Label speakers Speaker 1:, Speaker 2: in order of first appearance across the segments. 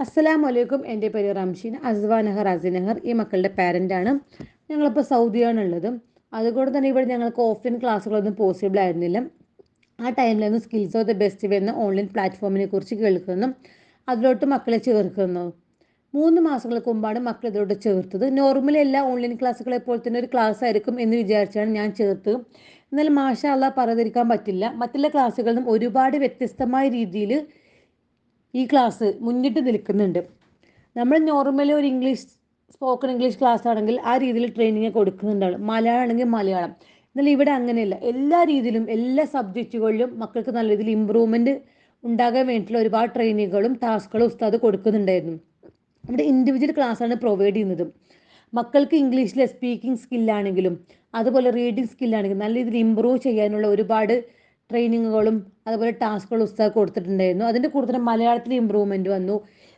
Speaker 1: അസ്സലാമു അലൈക്കും. എൻ്റെ പേര് റംഷീൻ അസ്വാ നഹർ അസിനഹർ. ഈ മക്കളുടെ പാരൻ്റാണ്. ഞങ്ങളിപ്പോൾ സൗദിയാണ് ഉള്ളത്. അതുകൊണ്ട് തന്നെ ഇവിടെ ഞങ്ങൾക്ക് ഓഫ്ലൈൻ ക്ലാസ്സുകളൊന്നും പോസിബിൾ ആയിരുന്നില്ല. ആ ടൈമിലായിരുന്നു സ്കിൽസ് ഓഫ് ദ ബെസ്റ്റ് വരുന്ന ഓൺലൈൻ പ്ലാറ്റ്ഫോമിനെ കുറിച്ച് കേൾക്കുന്നു. അതിലോട്ട് മക്കളെ ചേർക്കുന്നു. 3 മാസങ്ങൾക്ക് മുമ്പാണ് മക്കൾ ഇതിലോട്ട് ചേർത്തത്. നോർമലി എല്ലാ ഓൺലൈൻ ക്ലാസ്സുകളെ പോലെ തന്നെ ഒരു ക്ലാസ് ആയിരിക്കും എന്ന് വിചാരിച്ചാണ് ഞാൻ ചേർത്തത്. എന്നാൽ മാഷാ അല്ലാഹ് പറയാതിരിക്കാൻ പറ്റില്ല, മറ്റുള്ള ക്ലാസ്സുകളിൽ നിന്നും ഒരുപാട് വ്യത്യസ്തമായ രീതിയിൽ ഈ ക്ലാസ് മുന്നിട്ട് നിൽക്കുന്നുണ്ട്. നമ്മൾ നോർമലി ഒരു സ്പോക്കൺ ഇംഗ്ലീഷ് ക്ലാസ് ആണെങ്കിൽ ആ രീതിയിൽ ട്രെയിനിങ് കൊടുക്കുന്നുണ്ടാവും. മലയാളം ആണെങ്കിൽ മലയാളം. എന്നാൽ ഇവിടെ അങ്ങനെയല്ല. എല്ലാ രീതിയിലും എല്ലാ സബ്ജക്റ്റുകളിലും മക്കൾക്ക് നല്ല രീതിയിൽ ഇമ്പ്രൂവ്മെൻറ്റ് ഉണ്ടാകാൻ വേണ്ടിയിട്ടുള്ള ഒരുപാട് ട്രെയിനിങ്ങുകളും ടാസ്കുകളും ഉസ്താദ് കൊടുക്കുന്നുണ്ടായിരുന്നു. ഇവിടെ ഇൻഡിവിജ്വൽ ക്ലാസ്സാണ് പ്രൊവൈഡ് ചെയ്യുന്നത്. മക്കൾക്ക് ഇംഗ്ലീഷിലെ സ്പീക്കിംഗ് സ്കില്ലാണെങ്കിലും അതുപോലെ റീഡിങ് സ്കില്ലാണെങ്കിലും നല്ല രീതിയിൽ ഇമ്പ്രൂവ് ചെയ്യാനുള്ള ഒരുപാട് ട്രെയിനിങ്ങുകളും അതുപോലെ ടാസ്കുകളും ഉസ്താദ് കൊടുത്തിട്ടുണ്ടായിരുന്നു. അതിൻ്റെ കൂടെ തന്നെ മലയാളത്തിൽ ഇമ്പ്രൂവ്മെൻറ്റ് വന്നു.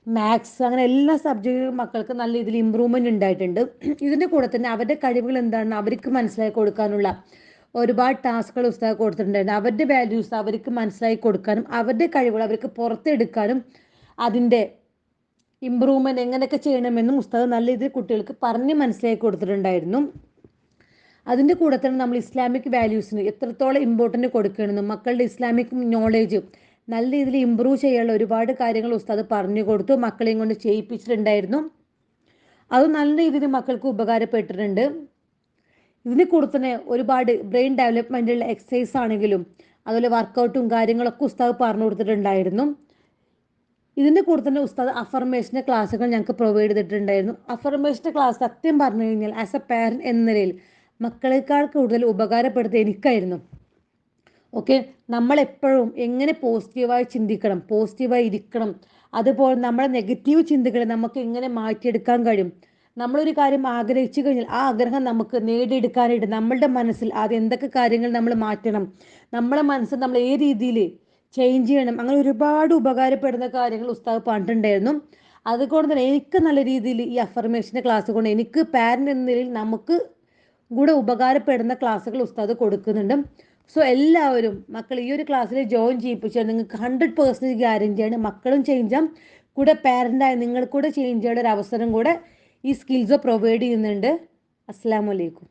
Speaker 1: മാത്സ്, അങ്ങനെ എല്ലാ സബ്ജക്റ്റുകളും മക്കൾക്ക് നല്ല രീതിയിൽ ഇമ്പ്രൂവ്മെൻറ്റ് ഉണ്ടായിട്ടുണ്ട്. ഇതിൻ്റെ കൂടെ തന്നെ അവരുടെ കഴിവുകൾ എന്താണെന്ന് അവർക്ക് മനസ്സിലാക്കി കൊടുക്കാനുള്ള ഒരുപാട് ടാസ്കുകൾ ഉസ്താദ് കൊടുത്തിട്ടുണ്ടായിരുന്നു. അവരുടെ വാല്യൂസ് അവർക്ക് മനസ്സിലാക്കി കൊടുക്കാനും അവരുടെ കഴിവുകൾ അവർക്ക് പുറത്തെടുക്കാനും അതിൻ്റെ ഇമ്പ്രൂവ്മെൻറ്റ് എങ്ങനെയൊക്കെ ചെയ്യണമെന്നും ഉസ്താദ് നല്ല രീതിയിൽ കുട്ടികൾക്ക് പറഞ്ഞ് മനസ്സിലാക്കി കൊടുത്തിട്ടുണ്ടായിരുന്നു. അതിൻ്റെ കൂടെ തന്നെ നമ്മൾ ഇസ്ലാമിക് വാല്യൂസിന് എത്രത്തോളം ഇമ്പോർട്ടൻറ്റ് കൊടുക്കണമെന്നും മക്കളുടെ ഇസ്ലാമിക് നോളേജ് നല്ല രീതിയിൽ ഇമ്പ്രൂവ് ചെയ്യാനുള്ള ഒരുപാട് കാര്യങ്ങൾ ഉസ്താദ് പറഞ്ഞു കൊടുത്തു. മക്കളെയും കൊണ്ട് ചെയ്യിപ്പിച്ചിട്ടുണ്ടായിരുന്നു. അത് നല്ല രീതിയിൽ മക്കൾക്ക് ഉപകാരപ്പെട്ടിട്ടുണ്ട്. ഇതിന് കൂടെ തന്നെ ഒരുപാട് ബ്രെയിൻ ഡെവലപ്മെൻറ്റുള്ള എക്സസൈസ് ആണെങ്കിലും അതുപോലെ വർക്കൗട്ടും കാര്യങ്ങളൊക്കെ ഉസ്താദ് പറഞ്ഞു കൊടുത്തിട്ടുണ്ടായിരുന്നു. ഇതിൻ്റെ കൂടെ തന്നെ ഉസ്താദ് അഫർമേഷൻ്റെ ക്ലാസ്സുകൾ ഞങ്ങൾക്ക് പ്രൊവൈഡ് ചെയ്തിട്ടുണ്ടായിരുന്നു. അഫർമേഷൻ്റെ ക്ലാസ് സത്യം പറഞ്ഞു കഴിഞ്ഞാൽ ആസ് എ പാരൻറ് എന്ന നിലയിൽ മക്കളെക്കാൾ കൂടുതൽ ഉപകാരപ്പെടുത്തി എനിക്കായിരുന്നു. ഓക്കെ, നമ്മളെപ്പോഴും എങ്ങനെ പോസിറ്റീവായി ചിന്തിക്കണം, പോസിറ്റീവായി ഇരിക്കണം, അതുപോലെ നമ്മുടെ നെഗറ്റീവ് ചിന്തകളെ നമുക്ക് എങ്ങനെ മാറ്റിയെടുക്കാൻ കഴിയും. നമ്മളൊരു കാര്യം ആഗ്രഹിച്ചു കഴിഞ്ഞാൽ ആ ആഗ്രഹം നമുക്ക് നേടിയെടുക്കാനായിട്ട് നമ്മളുടെ മനസ്സിൽ അത് എന്തൊക്കെ കാര്യങ്ങൾ നമ്മൾ മാറ്റണം, നമ്മളെ മനസ്സ് നമ്മൾ ഏത് രീതിയിൽ ചേഞ്ച് ചെയ്യണം, അങ്ങനെ ഒരുപാട് ഉപകാരപ്പെടുന്ന കാര്യങ്ങൾ ഉസ്താദ് പറഞ്ഞിട്ടുണ്ടായിരുന്നു. അതുകൊണ്ട് തന്നെ എനിക്ക് നല്ല രീതിയിൽ ഈ അഫർമേഷൻ്റെ ക്ലാസ് കൊണ്ട് എനിക്ക് പാരൻ്റ് എന്ന നിലയിൽ നമുക്ക് കൂടെ ഉപകാരപ്പെടുന്ന ക്ലാസ്സുകൾ ഉസ്താദ് കൊടുക്കുന്നുണ്ട്. സോ എല്ലാവരും മക്കൾ ഈ ഒരു ക്ലാസ്സിൽ ജോയിൻ ചെയ്യിപ്പിച്ചാൽ നിങ്ങൾക്ക് 100% ഗ്യാരൻറ്റിയാണ് മക്കളും ചേഞ്ച് ചെയ്യാം, കൂടെ പാരൻ്റായ നിങ്ങൾ കൂടെ ചേഞ്ച് ചെയ്യാനുള്ള ഒരു അവസരം കൂടെ ഈ സ്കിൽസ് പ്രൊവൈഡ് ചെയ്യുന്നുണ്ട്. അസ്സലാമു അലൈക്കും.